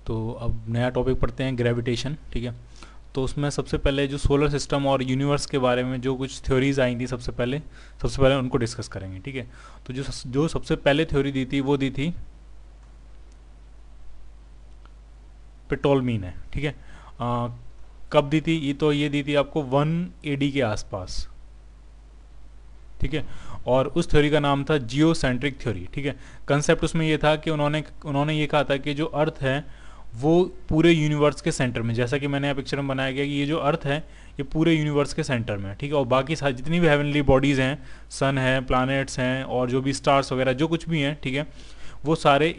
तो अब नया टॉपिक पढ़ते हैं, ग्रेविटेशन। ठीक है, तो उसमें सबसे पहले जो सोलर सिस्टम और यूनिवर्स के बारे में जो कुछ थ्योरीज आई थी सबसे पहले उनको डिस्कस करेंगे। ठीक है, तो जो सबसे पहले थ्योरी दी थी वो दी थी पेटोलमी ने। ठीक है, कब दी थी? ये दी थी आपको 1 AD के आसपास। ठीक है, और उस थ्योरी का नाम था जियोसेंट्रिक थ्योरी। ठीक है, कंसेप्ट उसमें ये था कि उन्होंने ये कहा था कि जो अर्थ है वो पूरे यूनिवर्स के सेंटर में, जैसा कि मैंने यहाँ पिक्चर में बनाया गया कि ये जो अर्थ है ये पूरे यूनिवर्स के सेंटर में है। ठीक है, और बाकी सारी जितनी भी हेवनली बॉडीज़ हैं, सन है, प्लैनेट्स हैं, और जो भी स्टार्स वगैरह जो कुछ भी हैं, ठीक है, वो सारे।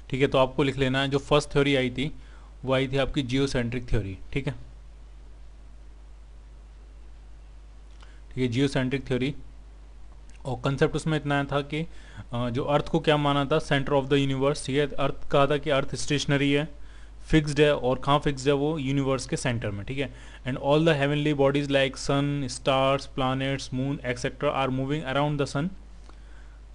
ठीक है, तो आपको लिख लेना है जो फर्स्ट थ्योरी आई थी वो आई थी आपकी जियोसेंट्रिक थ्योरी। ठीक है, ठीक है, जियोसेंट्रिक थ्योरी। और कंसेप्ट उसमें इतना था कि जो अर्थ को क्या माना था, सेंटर ऑफ द यूनिवर्स। ठीक है, अर्थ कहा था कि अर्थ स्टेशनरी है, फिक्स्ड है, और कहाँ फिक्स्ड है? वो यूनिवर्स के सेंटर में। ठीक है, and all the heavenly bodies like sun, stars, planets, moon etcetera are moving around the sun,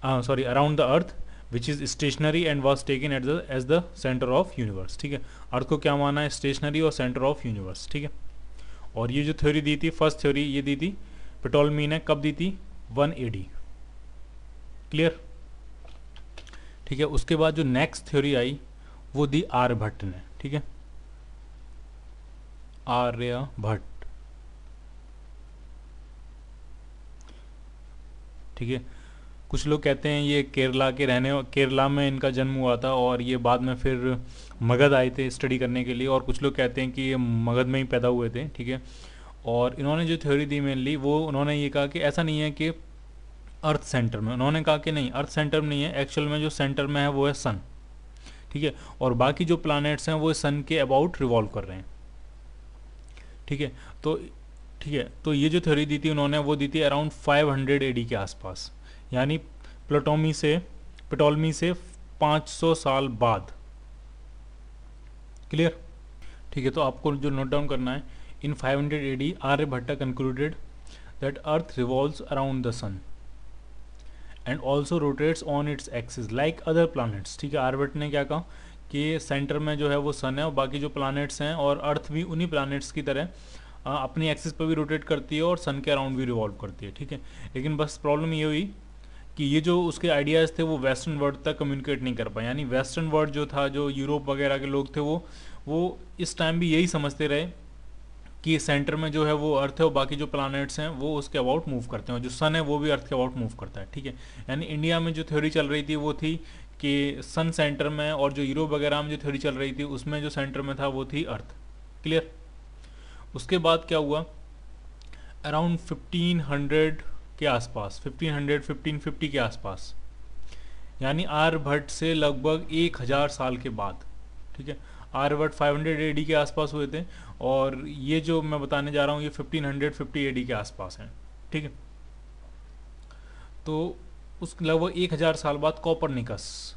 sorry around the earth which is stationary and was taken as the centre of universe. ठीक है, अर्थ को क्या माना है? Stationery और centre of universe. ठीक है, और ये जो थ्योरी दी थी, फर्स्ट थ्योरी ये दी थी पेटोलमी ने। कब दी थी? 1 AD। क्लियर? ठीक है, उसके बाद जो नेक्स्ट थ्योरी आई वो दी आर्यभट्ट ने। ठीक है, आर्यभट्ट। ठीक है, कुछ लोग कहते हैं ये केरला में इनका जन्म हुआ था, और ये बाद में फिर मगध आए थे स्टडी करने के लिए, और कुछ लोग कहते हैं कि ये मगध में ही पैदा हुए थे। ठीक है, और इन्होंने जो थ्योरी दी मेनली वो उन्होंने ये कहा कि ऐसा नहीं है कि अर्थ सेंटर में, उन्होंने कहा कि नहीं, अर्थ सेंटर में नहीं है, एक्चुअल में जो सेंटर में है वो है सन। ठीक है, और बाकी जो प्लैनेट्स हैं वो सन के अबाउट रिवॉल्व कर रहे हैं। ठीक है, तो ठीक है, तो ये जो थ्योरी दी थी उन्होंने वो दी थी अराउंड 500 AD के आसपास, यानी प्टोलमी से 500 साल बाद। क्लियर? ठीक है, तो आपको जो नोट डाउन करना है, in 500 AD Aryabhata concluded that earth revolves around the sun and also rotates on its axis like other planets. ठीक है, आर्यभट्ट ने क्या कहा कि सेंटर में जो है वो सन है, और बाकी जो प्लैनेट्स हैं और अर्थ भी उन्हीं प्लैनेट्स की तरह अपनी एक्सिस पर भी रोटेट करती है और सन के अराउंड भी रिवॉल्व करती है। ठीक है, लेकिन बस प्रॉब्लम ये हुई कि ये जो उसके आइडियाज़ थे वो वेस्टर्न वर्ल्ड तक कम्युनिकेट नहीं कर पाए, यानी वेस्टर्न वर्ल्ड जो था, जो यूरोप वगैरह के लोग थे, वो इस टाइम भी यही समझते रहे कि सेंटर में जो है वो अर्थ है, और बाकी जो प्लैनेट्स हैं वो उसके अबाउट मूव करते हैं, और जो सन है वो भी अर्थ के अबाउट मूव करता है। ठीक है, यानी इंडिया में जो थ्योरी चल रही थी वो थी कि सन सेंटर में, और जो यूरोप वगैरह में जो थ्योरी चल रही थी उसमें जो सेंटर में था वो थी अर्थ। क्लियर? उसके बाद क्या हुआ, अराउंड 1500 के आसपास, 1550 के आसपास, यानी आर्यभट्ट से लगभग 1000 साल के बाद। ठीक है, आर्यभट्ट 500 AD के आसपास हुए थे, और ये जो मैं बताने जा रहा हूँ ये 1550 AD के आसपास है। ठीक है, तो उस लगभग 1000 साल बाद कॉपरनिकस,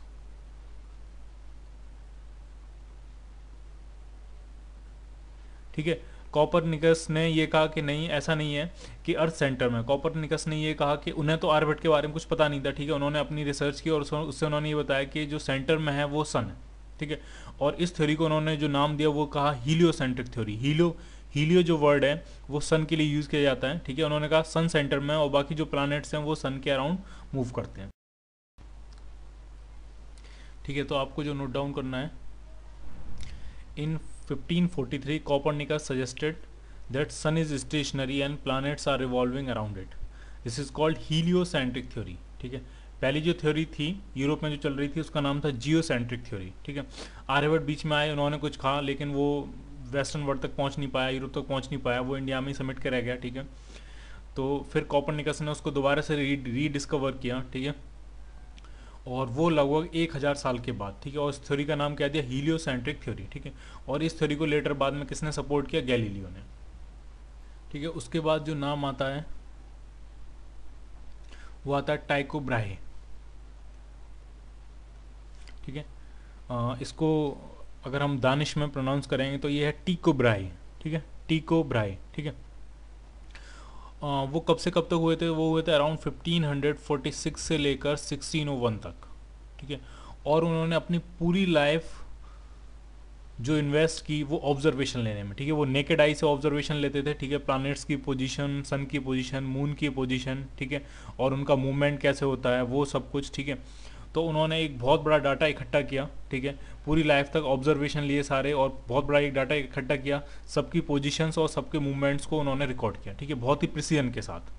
ठीक है, कॉपरनिकस ने ये कहा कि नहीं, ऐसा नहीं है कि अर्थ सेंटर में। कॉपरनिकस ने ये कहा कि उन्हें तो आर्यभट्ट के बारे में कुछ पता नहीं था। ठीक है, उन्होंने अपनी रिसर्च की और उससे उन्होंने ये बताया कि जो सेंटर में है वो सन है। ठीक है, और इस थ्योरी को उन्होंने जो नाम दिया वो कहा हीलियोसेंट्रिक थ्योरी। हीलियो जो वर्ड है वो सन के लिए यूज़ किया जाता है। ठीक है, उन्होंने कहा सन सेंटर में, और बाकी जो प्लैनेट्स हैं वो सन के अराउंड मूव करते हैं। ठीक है, तो आपको जो नोट डाउन करना है, इन 1543 Copernicus suggested that sun is stationary and planets are revolving around it. This is called heliocentric theory. ठीक है, पहली जो थ्योरी थी यूरोप में जो चल रही थी उसका नाम था जियोसेंट्रिक थ्योरी। ठीक है, आर्यभट्ट बीच में आए, उन्होंने कुछ कहा लेकिन वो वेस्टर्न वर्ल्ड तक पहुंच नहीं पाया, यूरोप तक पहुंच नहीं पाया, वो इंडिया में ही समेट के रह गया। ठीक है, तो फिर कॉपरनिकस ने उसको दोबारा से रीडिस्कवर किया। ठीक है, और वो लगभग 1000 साल के बाद। ठीक है, और इस थ्योरी का नाम क्या दिया? Heliocentric theory. ठीक है, और इस थ्योरी को लेटर बाद में किसने सपोर्ट किया? गैलीलियो ने। ठीक है, उसके बाद जो नाम आता है वो आता है टाइको ब्राहे। ठीक है, इसको अगर हम दानिश में प्रोनाउंस करेंगे तो ये है टीको ब्राहे। ठीक है, टीको ब्राहे। ठीक है, वो कब से कब तक हुए थे? वो हुए थे अराउंड 1546 से लेकर 1601 तक, ठीक है। और उन्होंने अपनी पूरी लाइफ जो इन्वेस्ट की वो ऑब्जर्वेशन लेने में, ठीक है। वो नेकेड आई से ऑब्जर्वेशन लेते थे, ठीक है, प्लैनेट्स की पोजीशन, सन की पोजीशन, मून की पोजीशन, ठीक है, और उनका मूवमेंट कैसे होता है वो सब कुछ, ठीक है। तो उन्होंने एक बहुत बड़ा डाटा इकट्ठा किया, ठीक है, पूरी लाइफ तक ऑब्जर्वेशन लिए सारे, और बहुत बड़ा एक डाटा इकट्ठा किया, सबकी पोजीशंस और सबके मूवमेंट्स को उन्होंने रिकॉर्ड किया, ठीक है, बहुत ही प्रिसीजन के साथ,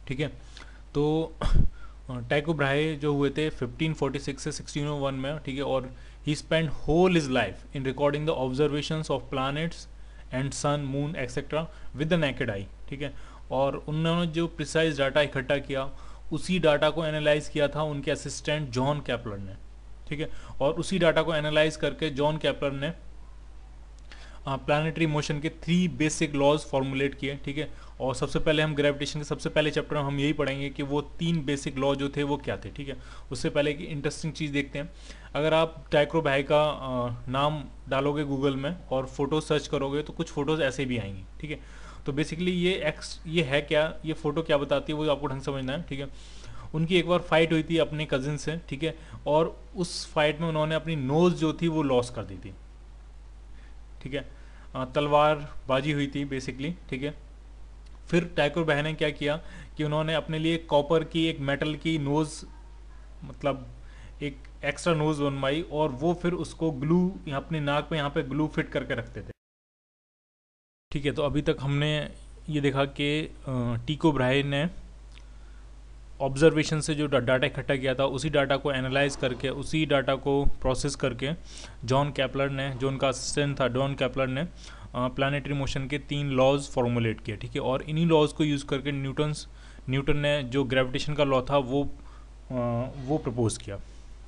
ठीक है। तो टाइको ब्राहे जो हुए थे 1546 से 1601 में, ठीक है, और he spend whole his life in recording the observations of planets and sun, moon etcetera with the naked eye, ठीक है। और उन्होंने जो प्रिसाइज डाटा इकट्ठा किया, उसी डाटा को एनालाइज किया था उनके असिस्टेंट जॉन कैपलर ने, ठीक है। और उसी डाटा को एनालाइज करके जॉन कैपलर ने प्लानिटरी मोशन के 3 बेसिक लॉज फॉर्मुलेट किए, ठीक है। और सबसे पहले हम ग्रेविटेशन के सबसे पहले चैप्टर में हम यही पढ़ेंगे कि वो 3 बेसिक लॉ जो थे वो क्या थे, ठीक है। उससे पहले एक इंटरेस्टिंग चीज़ देखते हैं। अगर आप टाइको ब्राहे का नाम डालोगे गूगल में और फोटो सर्च करोगे तो कुछ फोटोज़ ऐसे भी आएंगी, ठीक है। तो बेसिकली ये है क्या, ये फ़ोटो क्या बताती है वो आपको ढंग समझना है, ठीक है। उनकी एक बार फाइट हुई थी अपने कजिन से, ठीक है, और उस फाइट में उन्होंने अपनी नोज़ जो थी वो लॉस कर दी थी, ठीक है। तलवारबाजी हुई थी बेसिकली, ठीक है। फिर टाइको ब्राहे ने क्या किया कि उन्होंने अपने लिए कॉपर की एक मेटल की नोज़, मतलब एक एक्स्ट्रा नोज़ बनवाई, और वो फिर उसको ग्लू यहाँ अपने नाक पे यहाँ पे ग्लू फिट करके रखते थे, ठीक है। तो अभी तक हमने ये देखा कि टाइको ब्राहे ने ऑब्जर्वेशन से जो डाटा इकट्ठा किया था, उसी डाटा को एनालाइज करके, उसी डाटा को प्रोसेस करके जॉन कैपलर ने, जो उनका असिस्टेंट था जॉन कैपलर ने, प्लानिटरी मोशन के 3 लॉज फॉर्मुलेट किए, ठीक है। और इन्हीं लॉज को यूज़ करके न्यूटन ने जो ग्रेविटेशन का लॉ था वो प्रपोज किया,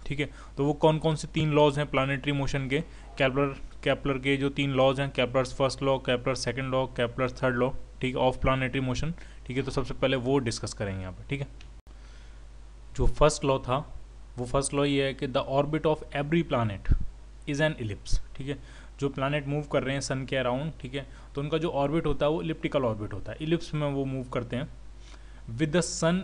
ठीक है। तो वो कौन कौन से 3 लॉज हैं प्लानिटरी मोशन के? कैपलर के जो 3 लॉज हैं, Kepler's first law, कैपलर second law, कैपलर third law, ठीक है, ऑफ प्लानिटरी मोशन, ठीक है। तो सबसे पहले वो डिस्कस करेंगे यहाँ पर, ठीक है। जो फर्स्ट लॉ था, वो फर्स्ट लॉ ये है कि the orbit of every planet is an ellipse, ठीक है। जो प्लानट मूव कर रहे हैं सन के अराउंड, ठीक है, तो उनका जो ऑर्बिट होता है वो इलिप्टिकल ऑर्बिट होता है, इलिप्स में वो मूव करते हैं with the sun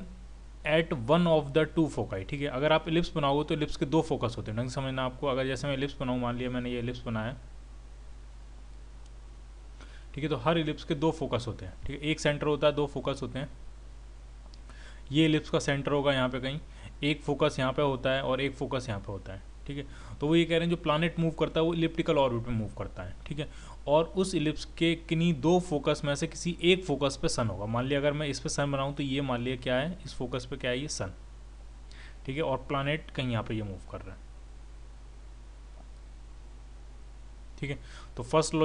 at one of the 2 foci, ठीक है। अगर आप इलिप्स बनाओगे तो इलिप्स के 2 फोकस होते हैं, ढंग समझना आपको। अगर जैसे मैं इलिप्स बनाऊँ, मान लिया मैंने ये इलिप्स बनाया, ठीक है, तो हर इलिप्स के 2 फोकस होते हैं, ठीक है। एक सेंटर होता है, 2 फोकस होते हैं। ये इलिप्स का सेंटर होगा यहाँ पे कहीं, एक फोकस यहाँ पे होता है और एक फोकस यहाँ पे होता है, ठीक है। तो वो ये कह रहे हैं जो प्लानट मूव करता है वो इलिप्टिकल ऑर्बिट में मूव करता है, ठीक है। और उस इलिप्स के किन्हीं 2 फोकस में से किसी एक फोकस पे सन होगा। मान लिया अगर मैं इस पे सन बनाऊँ तो ये मान लिया क्या है, इस फोकस पे क्या है, ये सन, ठीक है। और प्लानट कहीं यहाँ पे ये मूव कर रहा है, ठीक है। तो फर्स्ट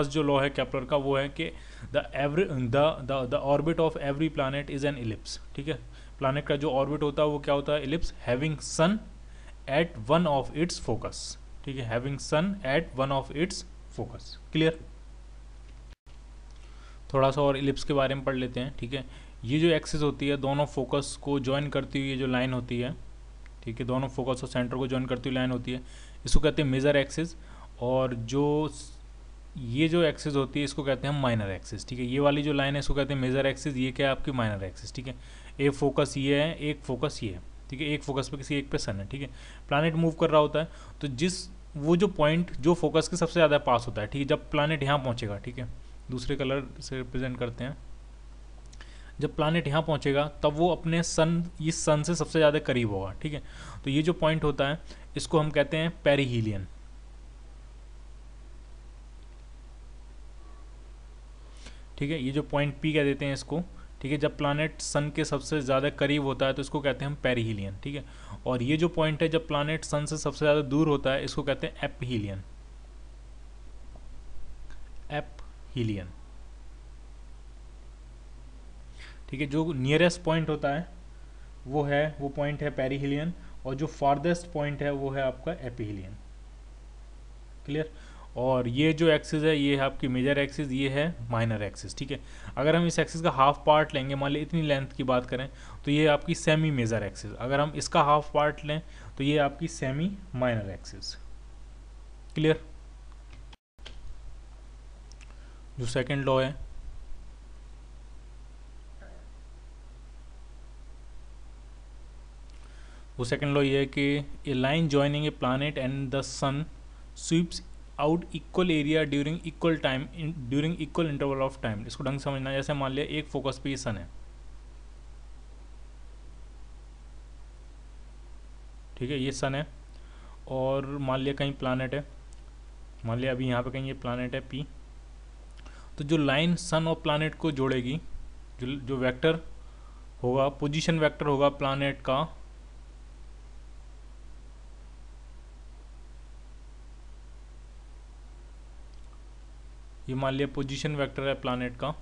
जो लॉ है केपलर का, वो है कि the orbit of every planet is an ellipse, ठीक है। प्लानट का जो ऑर्बिट होता है वो क्या होता है, ellipse, having sun at one of its focus, ठीक है, having sun at one of its focus. Clear? थोड़ा सा और इलिप्स के बारे में पढ़ लेते हैं, ठीक है। ये जो एक्सिस होती है, दोनों फोकस को ज्वाइन करती हुई ये जो लाइन होती है, ठीक है, दोनों फोकस और सेंटर को ज्वाइन करती हुई लाइन होती है, इसको कहते हैं मेजर एक्सिस। और ये जो एक्सिस होती है इसको कहते हैं हम माइनर एक्सिस, ठीक है। ये वाली जो लाइन है इसको कहते हैं मेजर एक्सिस, ये क्या है आपकी माइनर एक्सिस, ठीक है। एक फोकस ये है, एक फोकस ये है, ठीक है। एक फोकस पे किसी एक पे सन है, ठीक है। प्लानट मूव कर रहा होता है तो वो जो पॉइंट जो फोकस के सबसे ज़्यादा पास होता है, ठीक है, जब प्लानट यहाँ पहुँचेगा, ठीक है, दूसरे कलर से रिप्रेजेंट करते हैं, जब प्लानट यहाँ पहुँचेगा तब वो अपने इस सन से सबसे ज़्यादा करीब होगा, ठीक है। तो ये जो पॉइंट होता है इसको हम कहते हैं पेरिहीलियन, ठीक है। ये जो पॉइंट पी कह देते हैं इसको, ठीक है। जब प्लानट सन के सबसे ज़्यादा करीब होता है तो इसको कहते हैं हम पेरिहीलियन, ठीक है। और ये जो पॉइंट है जब प्लानट सन से सबसे ज़्यादा दूर होता है इसको कहते हैं एपहीलियन, एपहीलियन, ठीक है। जो नियरेस्ट पॉइंट होता है वो पॉइंट है पेरिहीलियन, और जो फारदेस्ट पॉइंट है वो है आपका एपीहीलियन। क्लियर? और ये जो एक्सिस है ये है आपकी मेजर एक्सिस, ये है माइनर एक्सिस, ठीक है। अगर हम इस एक्सिस का हाफ पार्ट लेंगे, मान ली इतनी लेंथ की बात करें, तो ये आपकी सेमी मेजर एक्सिस। अगर हम इसका हाफ पार्ट लें तो ये आपकी सेमी माइनर एक्सिस। क्लियर? जो सेकंड लॉ है वो सेकंड लॉ ये है कि a line joining a planet and the sun sweeps out equal area during equal time during equal interval of time. इसको ढंग से समझना, जैसे मान लिया एक फोकस पे ये सन है, ठीक है, ये सन है, और मान लिया कहीं प्लानट है, मान लिया अभी यहाँ पे कहीं ये प्लानट है पी। तो जो लाइन सन और प्लानट को जोड़ेगी, जो वेक्टर होगा, पोजीशन वेक्टर होगा प्लानट का, ये मान लिया पोजीशन वेक्टर है प्लानट का,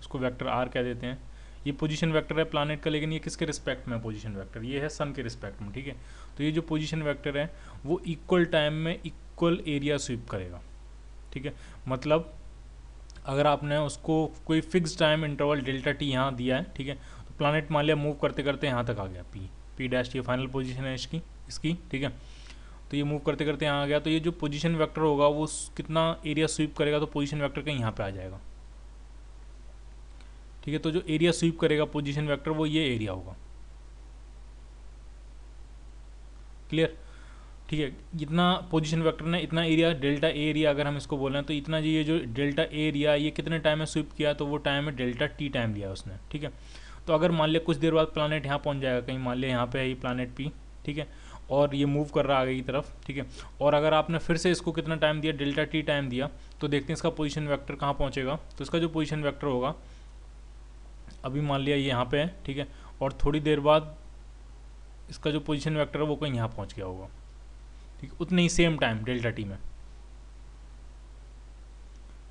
उसको वेक्टर आर कह देते हैं। ये पोजीशन वेक्टर है प्लानट का, लेकिन ये किसके रिस्पेक्ट में है पोजीशन वेक्टर, ये है सन के रिस्पेक्ट में, ठीक है। तो ये जो पोजीशन वेक्टर है वो इक्वल टाइम में इक्वल एरिया स्वीप करेगा, ठीक है। मतलब अगर आपने उसको कोई fix time interval delta T यहाँ दिया है, ठीक है, तो प्लानट मान लिया मूव करते करते यहाँ तक आ गया, पी डैश, ये फाइनल पोजीशन है इसकी, ठीक है। तो ये मूव करते करते यहाँ आ गया, तो ये जो पोजीशन वेक्टर होगा वो कितना एरिया स्वीप करेगा, तो पोजीशन वेक्टर का यहाँ पे आ जाएगा, ठीक है। तो जो एरिया स्वीप करेगा पोजीशन वेक्टर वो ये एरिया होगा, क्लियर, ठीक है। जितना पोजीशन वेक्टर ने इतना एरिया डेल्टा एरिया अगर हम इसको बोल रहे हैं, तो इतना ये जो डेल्टा एरिया ये कितने टाइम में स्वीप किया, तो वो टाइम है डेल्टा टी टाइम लिया उसने, ठीक है। तो अगर मान लिया कुछ देर बाद प्लानट यहाँ पहुँच जाएगा, कहीं मान लिया यहाँ पे है ये प्लानट पी, ठीक है, और ये मूव कर रहा है आगे की तरफ, ठीक है, और अगर आपने फिर से इसको कितना टाइम दिया, डेल्टा टी टाइम दिया, तो देखते हैं इसका पोजीशन वेक्टर कहाँ पहुँचेगा। तो इसका जो पोजीशन वेक्टर होगा, अभी मान लिया ये यहाँ पे है, ठीक है, और थोड़ी देर बाद इसका जो पोजीशन वेक्टर है वो कहीं यहाँ पहुँच गया होगा, ठीक है, उतने ही सेम टाइम डेल्टा टी में,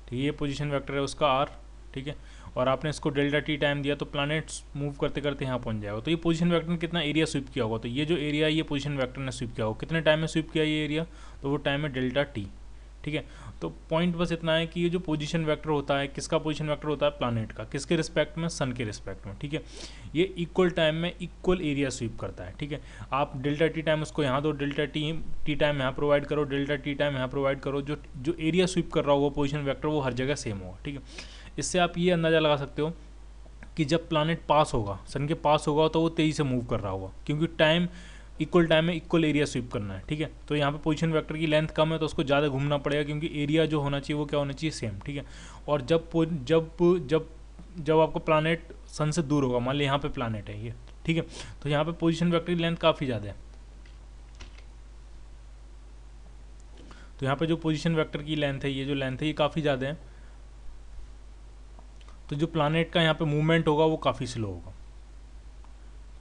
ठीक है। ये पोजीशन वेक्टर है उसका आर, ठीक है, और आपने इसको डेल्टा टी टाइम दिया, तो प्लैनेट मूव करते करते यहाँ पहुँच जाएगा। तो ये पोजीशन वेक्टर ने कितना एरिया स्वीप किया होगा, तो ये जो एरिया है ये पोजीशन वेक्टर ने स्वीप किया होगा, कितने टाइम में स्वीप किया ये एरिया, तो वो टाइम है डेल्टा टी, ठीक है। तो पॉइंट बस इतना है कि ये जो पोजीशन वेक्टर होता है, किसका पोजीशन वेक्टर होता है, प्लैनेट का, किसके रिस्पेक्ट में, सन के रिस्पेक्ट में, ठीक है। ये इक्वल टाइम में इक्वल एरिया स्वीप करता है, ठीक है। आप डेल्टा टी टाइम उसको यहाँ दो, डेल्टा टी टाइम यहाँ प्रोवाइड करो, डेल्टा टी टाइम यहाँ प्रोवाइड करो, जो एरिया स्वीप कर रहा होगा पोजीशन वेक्टर वो हर जगह सेम होगा, ठीक है। इससे आप ये अंदाज़ा लगा सकते हो कि जब प्लैनेट पास होगा, सन के पास होगा, तो वो तेज़ी से मूव कर रहा होगा, क्योंकि टाइम इक्वल टाइम में इक्वल एरिया स्वीप करना है, ठीक है। तो यहाँ पे पोजीशन वेक्टर की लेंथ कम है, तो उसको ज़्यादा घूमना पड़ेगा, क्योंकि एरिया जो होना चाहिए वो क्या होना चाहिए, सेम, ठीक है। और जब जब जब आपको प्लैनेट सन से दूर होगा, मान लिया यहाँ पे प्लैनेट है ये, ठीक है, तो यहाँ पे पोजीशन वेक्टर की लेंथ काफ़ी ज़्यादा है। तो यहाँ पे जो पोजीशन वेक्टर की लेंथ है, ये जो लेंथ है ये काफ़ी ज़्यादा है, तो जो प्लैनेट का यहाँ पे मूवमेंट होगा वो काफ़ी स्लो होगा,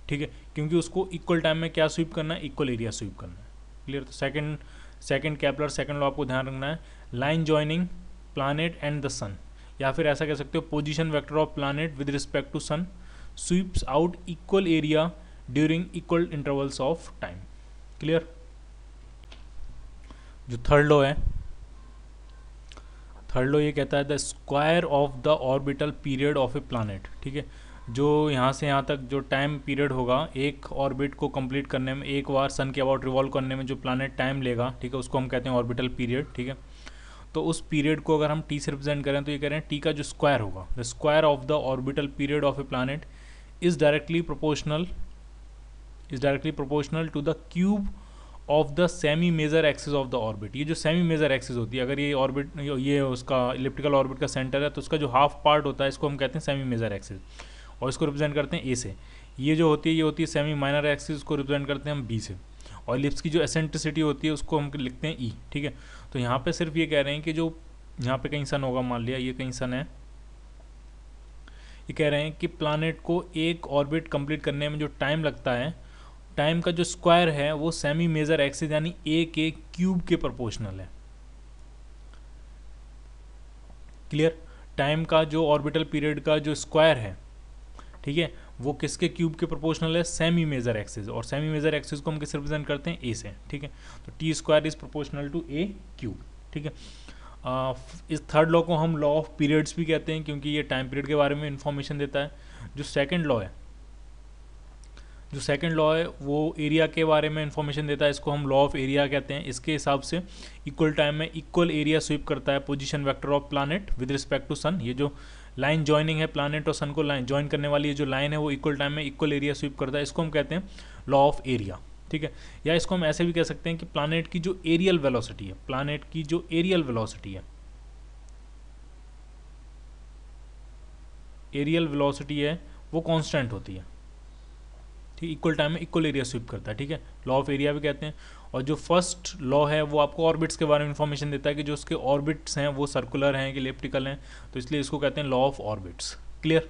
ठीक है, क्योंकि उसको इक्वल टाइम में क्या स्वीप करना है, इक्वल एरिया स्वीप करना है, क्लियर। तो सेकंड केपलर सेकंड लॉ आपको ध्यान रखना है, line joining planet and the sun, या फिर ऐसा कह सकते हो position vector of planet with respect to sun sweeps out equal area during equal intervals of time, clear. जो थर्ड लॉ है, थर्ड लॉ ये कहता है the square of the orbital period of a planet, ठीक है। जो यहाँ से यहाँ तक जो टाइम पीरियड होगा एक ऑर्बिट को कंप्लीट करने में, एक बार सन के अबाउट रिवॉल्व करने में जो प्लैनेट टाइम लेगा, ठीक है, उसको हम कहते हैं ऑर्बिटल पीरियड, ठीक है। तो उस पीरियड को अगर हम टी से रिप्रेजेंट करें, तो ये कह रहे हैं टी का जो स्क्वायर होगा, the square of the orbital period of a planet is directly proportional to the cube of the semi major axis of the orbit. ये जो सेमी मेजर एक्सिस होती है, अगर ये ऑर्बिट, ये उसका इलिप्टिकल ऑर्बिट का सेंटर है, तो उसका जो हाफ पार्ट होता है इसको हम कहते हैं सेमी मेजर एक्सिस, और इसको रिप्रेजेंट करते हैं ए से। ये जो होती है ये होती है सेमी माइनर एक्सिस, को रिप्रेजेंट करते हैं हम बी से, और इलिप्स की जो एसेंट्रिसिटी होती है उसको हम लिखते हैं ई, ठीक है। तो यहाँ पे सिर्फ ये कह रहे हैं कि जो यहाँ पे कहीं सन होगा, मान लिया ये कहीं सन है, ये कह रहे हैं कि प्लैनेट को एक ऑर्बिट कंप्लीट करने में जो टाइम लगता है, टाइम का जो स्क्वायर है वो सेमी मेजर एक्सिस यानी ए के क्यूब के प्रोपोर्शनल है, क्लियर। टाइम का जो ऑर्बिटल पीरियड का जो स्क्वायर है, ठीक है, वो किसके क्यूब के प्रोपोर्शनल है, सेमी मेजर एक्सिस, और सेमी मेजर एक्सिस को हम किस रिप्रेजेंट करते हैं, ए से, ठीक है। तो T square is proportional to A cube, ठीक है। इस थर्ड लॉ को हम लॉ ऑफ पीरियड्स भी कहते हैं, क्योंकि ये टाइम पीरियड के बारे में इंफॉर्मेशन देता है। जो सेकंड लॉ है वो एरिया के बारे में इंफॉर्मेशन देता है, इसको हम लॉ ऑफ एरिया कहते हैं। इसके हिसाब से इक्वल टाइम में इक्वल एरिया स्वीप करता है position vector of planet with respect to sun. ये जो लाइन जॉइनिंग है, प्लानट और सन को लाइन जॉइन करने वाली ये जो लाइन है वो इक्वल टाइम में इक्वल एरिया स्वीप करता है, इसको हम कहते हैं लॉ ऑफ एरिया, ठीक है। या इसको हम ऐसे भी कह सकते हैं कि प्लानट की जो एरियल वेलोसिटी है, प्लानट की जो एरियल वेलोसिटी है, एरियल वेलोसिटी है वो कांस्टेंट होती है, ठीक, इक्वल टाइम में इक्वल एरिया स्वीप करता है, ठीक है, लॉ ऑफ एरिया भी कहते हैं। और जो फर्स्ट लॉ है वो आपको ऑर्बिट्स के बारे में इंफॉर्मेशन देता है कि जो उसके ऑर्बिट्स हैं वो सर्कुलर हैं कि इलिप्टिकल हैं, तो इसलिए इसको कहते हैं लॉ ऑफ ऑर्बिट्स। क्लियर,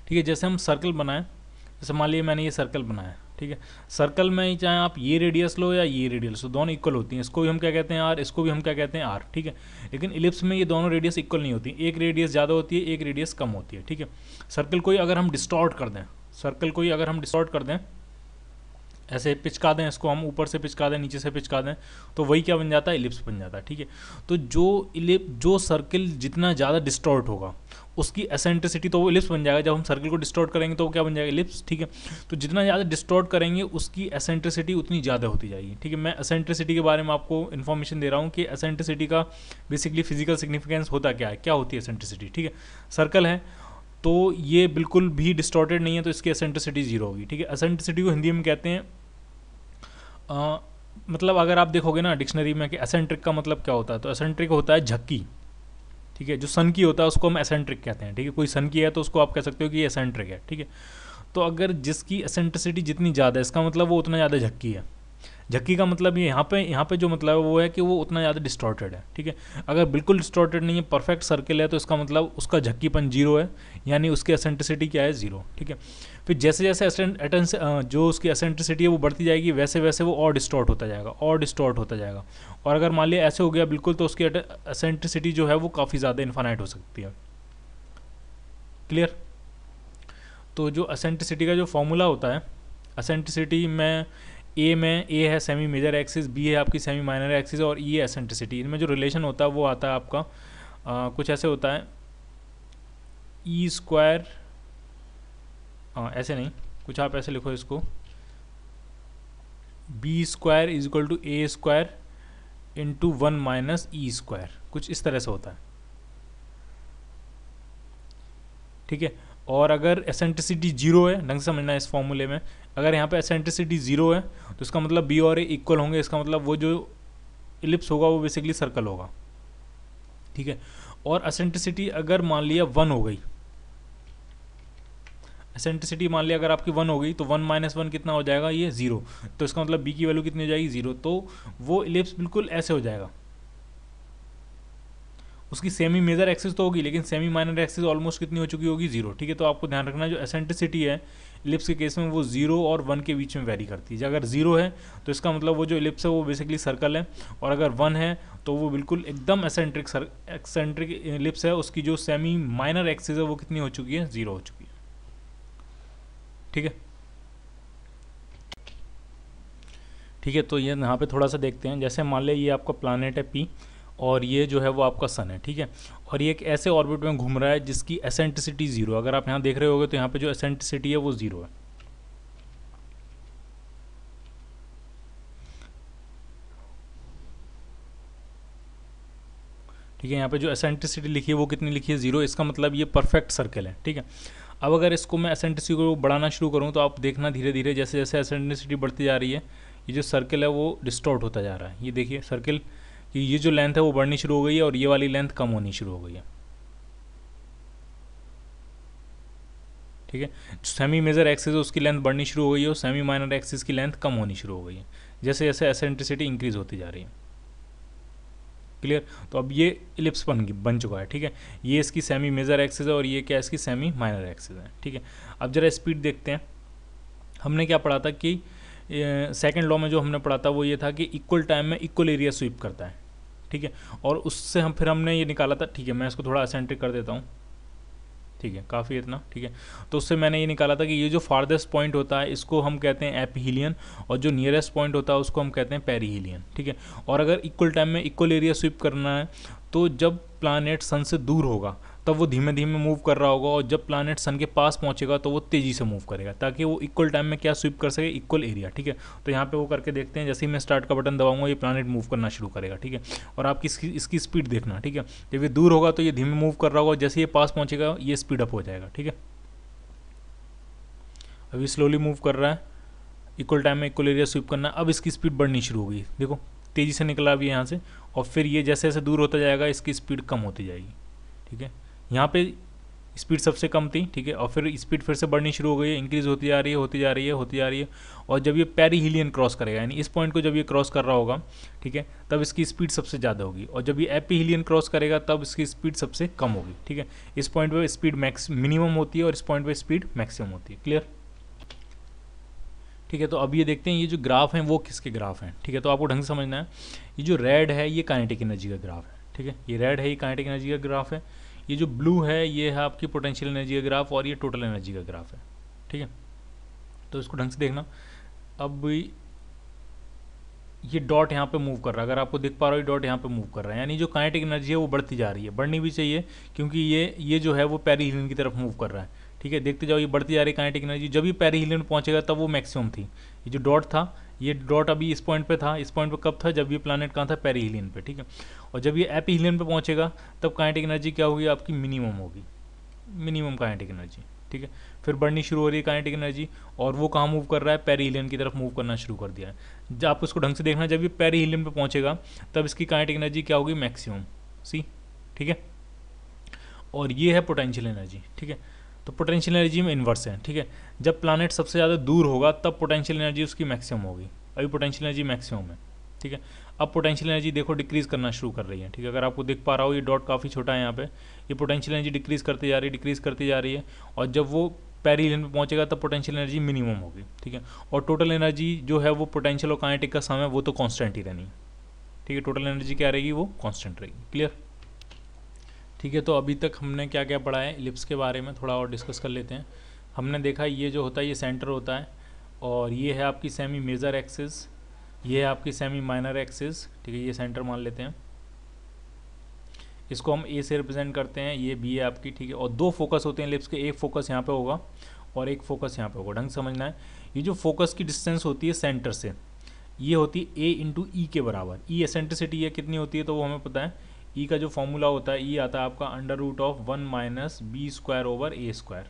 ठीक है। जैसे हम सर्कल बनाएं, जैसे मान लीजिए मैंने ये सर्कल बनाया, ठीक है, सर्कल में चाहे आप ये रेडियस लो या ये रेडियस लो, दोनों इक्वल होती हैं, इसको भी हम क्या कहते हैं आर, इसको भी हम क्या कहते हैं आर, ठीक है। लेकिन इलिप्स में ये दोनों रेडियस इक्वल नहीं होती, एक रेडियस ज़्यादा होती है, एक रेडियस कम होती है, ठीक है। सर्कल को अगर हम डिस्टॉर्ट कर दें, सर्कल को अगर हम डिस्टॉर्ट कर दें, ऐसे पिचका दें इसको, हम ऊपर से पिचका दें, नीचे से पिचका दें, तो वही क्या बन जाता है, इलिप्स बन जाता है, ठीक है। तो जो सर्कल जितना ज़्यादा डिस्टॉर्ट होगा उसकी एसेंट्रिसिटी, तो वो इलिप्स बन जाएगा। जब हम सर्कल को डिस्टॉर्ट करेंगे तो वो क्या बन जाएगा, इलिप्स, ठीक है। तो जितना ज़्यादा डिस्टॉर्ट करेंगे उसकी एसेंट्रिसिटी उतनी ज़्यादा होती जाएगी, ठीक है। मैं एसेंट्रिसिटी के बारे में आपको इन्फॉर्मेशन दे रहा हूँ कि एसेंट्रिसिटी का बेसिकली फिजिकल सिग्निफिकेंस होता क्या है, क्या होती है एसेंट्रिसिटी, ठीक है। सर्कल है तो ये बिल्कुल भी डिस्टॉर्टेड नहीं है, तो इसकी एसेंट्रिसिटी जीरो होगी, ठीक है। एसेंट्रिसिटी को हिंदी में कहते हैं मतलब अगर आप देखोगे ना डिक्शनरी में कि एसेंट्रिक का मतलब क्या होता है, तो एसेंट्रिक होता है झक्की, ठीक है। जो सन की होता है उसको हम एसेंट्रिक कहते हैं, ठीक है। कोई सन की है तो उसको आप कह सकते हो कि ये एसेंट्रिक है, ठीक है। तो अगर जिसकी एसेंट्रिसिटी जितनी ज़्यादा है इसका मतलब वो उतना ज़्यादा झक्की है। झक्की का मतलब ये यहाँ पे जो मतलब है वो है कि वो उतना ज़्यादा डिस्टॉर्टेड है, ठीक है। अगर बिल्कुल डिस्टॉर्टेड नहीं है, परफेक्ट सर्किल है, तो इसका मतलब उसका झक्कीपन जीरो है, यानी उसकी एसेंट्रिसिटी क्या है, जीरो, ठीक है। फिर जैसे जैसे जो उसकी एसेंट्रिसिटी है वो बढ़ती जाएगी, वैसे वैसे वो और डिस्टॉर्ट होता जाएगा, और डिस्टॉर्ट होता जाएगा। और अगर मान लिया ऐसे हो गया बिल्कुल, तो उसकी एसेंट्रिसिटी जो है वो काफ़ी ज़्यादा इन्फानाइट हो सकती है। क्लियर। तो जो एसेंट्रिसिटी का जो फॉर्मूला होता है, एसेंट्रिसिटी में ए है सेमी मेजर एक्सिस, बी है आपकी सेमी माइनर एक्सिस, और ई है एसेंट्रिसिटी। इनमें जो रिलेशन होता है वो आता है आपका कुछ ऐसे होता है, ई स्क्वायर, ऐसे नहीं, कुछ आप ऐसे लिखो इसको, B square is equal to A square into 1 minus E square, कुछ इस तरह से होता है, ठीक है। और अगर एसेंट्रिसिटी जीरो है, ढंग से समझना है इस फॉर्मूले में, अगर यहाँ पे एसेंट्रिसिटी जीरो है तो इसका मतलब बी और ए इक्वल होंगे, इसका मतलब वो जो इलिप्स होगा वो बेसिकली सर्कल होगा, ठीक है। और एसेंट्रिसिटी अगर मान लिया 1 हो गई, एसेंट्रिसिटी मान लिया अगर आपकी 1 हो गई, तो 1 माइनस 1 कितना हो जाएगा, ये 0, तो इसका मतलब बी की वैल्यू कितनी हो जाएगी, 0। तो वो इलिप्स बिल्कुल ऐसे हो जाएगा, उसकी सेमी मेजर एक्सिस तो होगी लेकिन सेमी माइनर एक्सिस ऑलमोस्ट कितनी हो चुकी होगी, 0, ठीक है। तो आपको ध्यान रखना जो एसेंट्रिसिटी है इलिप्स के केस में वो 0 और 1 के बीच में वेरी करती है। अगर 0 है तो इसका मतलब वो जो इलिप्स है वो बेसिकली सर्कल है, और अगर 1 है तो वो बिल्कुल एकदम एक्सेंट्रिक इलिप्स है, उसकी जो सेमी माइनर एक्सिस है वो कितनी हो चुकी है, 0 हो चुकी है, ठीक है। ठीक है, तो ये यहाँ पे थोड़ा सा देखते हैं। जैसे मान लें ये आपका प्लानट है पी, और ये जो है वो आपका सन है, ठीक है। और ये एक ऐसे ऑर्बिट में घूम रहा है जिसकी एसेंट्रिसिटी 0, अगर आप यहाँ देख रहे होगे तो यहाँ पे जो एसेंट्रिसिटी है वो 0 है, ठीक है। यहाँ पे जो एसेंट्रिसिटी लिखी है वो कितनी लिखी है, 0, इसका मतलब ये परफेक्ट सर्कल है, ठीक है। अब अगर इसको मैं एसेंट्रिसिटी को बढ़ाना शुरू करूँ तो आप देखना धीरे धीरे जैसे जैसे एसेंट्रिसिटी बढ़ती जा रही है, ये जो सर्कल है वो डिस्टॉर्ट होता जा रहा है। ये देखिए सर्कल कि ये जो लेंथ है वो बढ़नी शुरू हो गई है और ये वाली लेंथ कम होनी शुरू हो गई है, ठीक है। सेमी मेजर एक्सिस है उसकी लेंथ बढ़नी शुरू हो गई है और सेमी माइनर एक्सिस की लेंथ कम होनी शुरू हो गई है जैसे जैसे एसेंट्रिसिटी इंक्रीज होती जा रही है। क्लियर। तो अब ये इलिप्स बन चुका है, ठीक है। ये इसकी सेमी मेजर एक्सिस है और ये क्या है, इसकी सेमी माइनर एक्सिस है, ठीक है। अब जरा स्पीड देखते हैं। हमने क्या पढ़ा था कि सेकंड लॉ में जो हमने पढ़ा था वो ये था कि इक्वल टाइम में इक्वल एरिया स्वीप करता है, ठीक है। और उससे फिर हमने ये निकाला था, ठीक है, मैं इसको थोड़ा एसेंट्रिक कर देता हूँ, ठीक है, काफ़ी इतना, ठीक है। तो उससे मैंने ये निकाला था कि ये जो फार्देस्ट पॉइंट होता है इसको हम कहते हैं एपीहीलियन, और जो नियरेस्ट पॉइंट होता है उसको हम कहते हैं पेरीहीलियन, ठीक है। और अगर इक्वल टाइम में इक्वल एरिया स्वीप करना है तो जब प्लानेट सन से दूर होगा तब वो धीमे धीमे मूव कर रहा होगा, और जब प्लैनेट सन के पास पहुंचेगा तो वो तेज़ी से मूव करेगा, ताकि वो इक्वल टाइम में क्या स्वीप कर सके, इक्वल एरिया। ठीक है, तो यहाँ पे वो करके देखते हैं। जैसे ही मैं स्टार्ट का बटन दबाऊंगा ये प्लैनेट मूव करना शुरू करेगा। ठीक है, और आप इसकी स्पीड देखना। ठीक है, जब ये दूर होगा तो ये धीमे मूव कर रहा होगा, जैसे ये पास पहुँचेगा ये स्पीड अप हो जाएगा। ठीक है, अभी स्लोली मूव कर रहा है, इक्वल टाइम में इक्वल एरिया स्वीप करना। अब इसकी स्पीड बढ़नी शुरू हो गई, देखो तेज़ी से निकला अभी यहाँ से, और फिर ये जैसे जैसे दूर होता जाएगा इसकी स्पीड कम होती जाएगी। ठीक है, यहाँ पे स्पीड सबसे कम थी। ठीक है, और फिर स्पीड फिर से बढ़नी शुरू हो गई है, इंक्रीज होती जा रही है, होती जा रही है, होती जा रही है। और जब ये पेरिहीलियन क्रॉस करेगा, यानी इस पॉइंट को जब ये क्रॉस कर रहा होगा, ठीक है, तब इसकी स्पीड सबसे ज़्यादा होगी। और जब ये एपीहीलियन क्रॉस करेगा तब इसकी स्पीड सबसे कम होगी। ठीक है, इस पॉइंट पे स्पीड मिनिमम होती है और इस पॉइंट पे स्पीड मैक्सिमम होती है। क्लियर? ठीक है, तो अब ये देखते हैं ये जो ग्राफ हैं वो किसके ग्राफ हैं। ठीक है, तो आपको ढंग से समझना है। ये जो रेड है ये काइनेटिक एनर्जी का ग्राफ है। ठीक है, ये रेड है ये काइनेटिक एनर्जी का ग्राफ है। ये जो ब्लू है ये है आपकी पोटेंशियल एनर्जी का ग्राफ, और ये टोटल एनर्जी का ग्राफ है। ठीक है, तो इसको ढंग से देखना। अब ये डॉट यहाँ पे मूव कर रहा है, अगर आपको दिख पा रहा हो, डॉट यहाँ पे मूव कर रहा है, यानी जो काइनेटिक एनर्जी है वो बढ़ती जा रही है। बढ़नी भी चाहिए, क्योंकि ये जो है वो पेरिहीलियन की तरफ मूव कर रहा है। ठीक है, देखते जाओ ये बढ़ती जा रही है काइनेटिक एनर्जी। जब ये पेरिहीलियन पहुंचेगा तब वो मैक्सिमम थी। ये जो डॉट था, ये डॉट अभी इस पॉइंट पे था। इस पॉइंट पे कब था? जब ये प्लैनेट कहाँ था? पेरिहीलियन पे। ठीक है, और जब ये एपीहीलियन पे पहुंचेगा तब काइनेटिक एनर्जी क्या होगी? आपकी मिनिमम होगी, मिनिमम काइनेटिक एनर्जी। ठीक है, फिर बढ़नी शुरू हो रही है काइनेटिक एनर्जी, और वो कहाँ मूव कर रहा है? पेरिहीलियन की तरफ मूव करना शुरू कर दिया है। जब आप उसको ढंग से देखना, जब ये पेरिहीलियन पे पहुंचेगा तब इसकी काइनेटिक एनर्जी क्या होगी? मैक्सिमम। सी, ठीक है, और ये है पोटेंशियल एनर्जी। ठीक है, तो पोटेंशियल एनर्जी में इन्वर्स है। ठीक है, जब प्लैनेट सबसे ज़्यादा दूर होगा तब पोटेंशियल एनर्जी उसकी मैक्सिमम होगी। अभी पोटेंशियल एनर्जी मैक्सिमम है। ठीक है, अब पोटेंशियल एनर्जी देखो डिक्रीज करना शुरू कर रही है। ठीक है, अगर आपको दिख पा रहा हो ये डॉट काफ़ी छोटा है यहाँ पे, ये पोटेंशियल एनर्जी डिक्रीज करती जा रही है, डिक्रीज करती जा रही है, और जब वो पेरिहीलियन पे पहुंचेगा तब पोटेंशियल एनर्जी मिनिमम होगी। ठीक है, और टोटल एनर्जी जो है वो पोटेंशियल और काइनेटिक का सम है, वो तो कांस्टेंट ही रहनी है। ठीक है, टोटल एनर्जी क्या रहेगी? वो कांस्टेंट रहेगी। क्लियर? ठीक है, तो अभी तक हमने क्या क्या पढ़ा है, इलिप्स के बारे में थोड़ा और डिस्कस कर लेते हैं। हमने देखा ये जो होता है ये सेंटर होता है, और ये है आपकी सेमी मेजर एक्सिस, ये है आपकी सेमी माइनर एक्सिस। ठीक है, ये सेंटर मान लेते हैं, इसको हम ए से रिप्रेजेंट करते हैं, ये बी है आपकी। ठीक है, और दो फोकस होते हैं इलिप्स के, एक फोकस यहाँ पे होगा और एक फोकस यहाँ पे होगा। ढंग समझना है, ये जो फोकस की डिस्टेंस होती है सेंटर से, ये होती है ए इंटू ई के बराबर। ई एसेंट्रिसिटी है कितनी होती है तो वो हमें पता है। ई का जो फॉर्मूला होता है, ई आता है आपका √1 माइनस बी स्क्वायर ओवर ए स्क्वायर,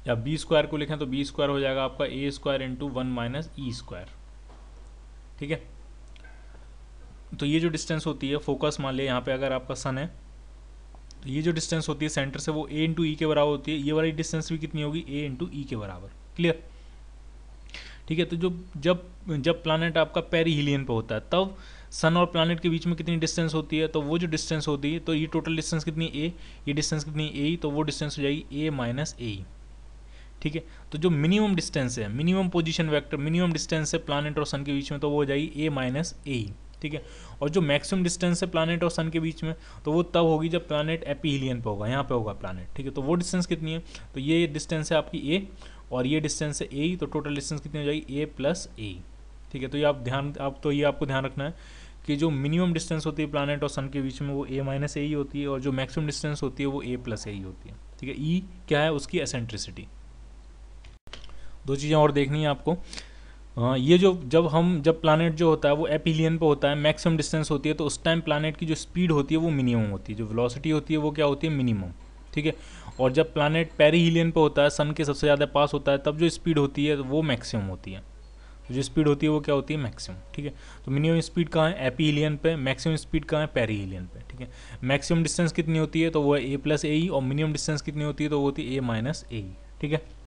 या बी स्क्वायर को लिखें तो बी स्क्वायर हो जाएगा आपका ए square into 1 minus E square. ठीक है, तो ये जो डिस्टेंस होती है फोकस, मान लिया यहाँ पे अगर आपका सन है, तो ये जो डिस्टेंस होती है सेंटर से वो ए इंटू ई के बराबर होती है। ये वाली डिस्टेंस भी कितनी होगी? ए इंटू ई के बराबर। क्लियर? ठीक है, तो जब प्लैनेट आपका पेरिहीलियन पे होता है तब सन और प्लैनेट के बीच में कितनी डिस्टेंस होती है? तो वो जो डिस्टेंस होती है, तो ये टोटल डिस्टेंस कितनी? ए, ये डिस्टेंस कितनी? ए, तो वो डिस्टेंस हो जाएगी ए माइनस ए। ठीक है, तो जो मिनिमम डिस्टेंस है, minimum position vector, minimum distance है प्लैनेट और सन के बीच में, तो वो हो जाएगी ए माइनस ए। ठीक है, और जो मैक्सिमम डिस्टेंस है प्लैनेट और सन के बीच में, तो वो तब होगी जब प्लैनेट एपीहीलियन पे होगा, यहाँ पे होगा प्लैनेट। ठीक है, तो वो डिस्टेंस कितनी है? तो ये डिस्टेंस है आपकी ए, और ये डिस्टेंस है ए, तो टोटल डिस्टेंस कितनी हो जाएगी? ए प्लस ए। ठीक है, तो ये आपको ध्यान रखना है कि जो मिनिमम डिस्टेंस होती है प्लैनेट और सन के बीच में वो ए माइनस ए ही होती है, और जो मैक्सिमम डिस्टेंस होती है वो ए प्लस ए ही होती है। ठीक है, ई क्या है? उसकी एसेंट्रिसिटी। दो चीज़ें और देखनी है आपको। ये जब प्लैनेट जो होता है वो एपीहीलियन पे होता है, मैक्सिमम डिस्टेंस होती है, तो उस टाइम प्लैनेट की जो स्पीड होती है वो मिनिमम होती है, जो वेलोसिटी होती है वो क्या होती है? मिनिमम। ठीक है, और जब प्लैनेट पेरिहीलियन पे होता है, सन के सबसे ज़्यादा पास होता है, तब जो स्पीड होती है वो मैक्सिमम होती है। तो जो स्पीड होती है वो क्या होती है? मैक्सिमम। ठीक है, तो मिनिमम स्पीड कहाँ है? एपीहीलियन पे। मैक्सिमम स्पीड कहाँ है? पेरिहीलियन पे। ठीक है, मैक्सिमम डिस्टेंस कितनी होती है? तो वो है ए प्लस ए, और मिनिमम डिस्टेंस कितनी होती है? तो वो होती है ए माइनस ए। ठीक है।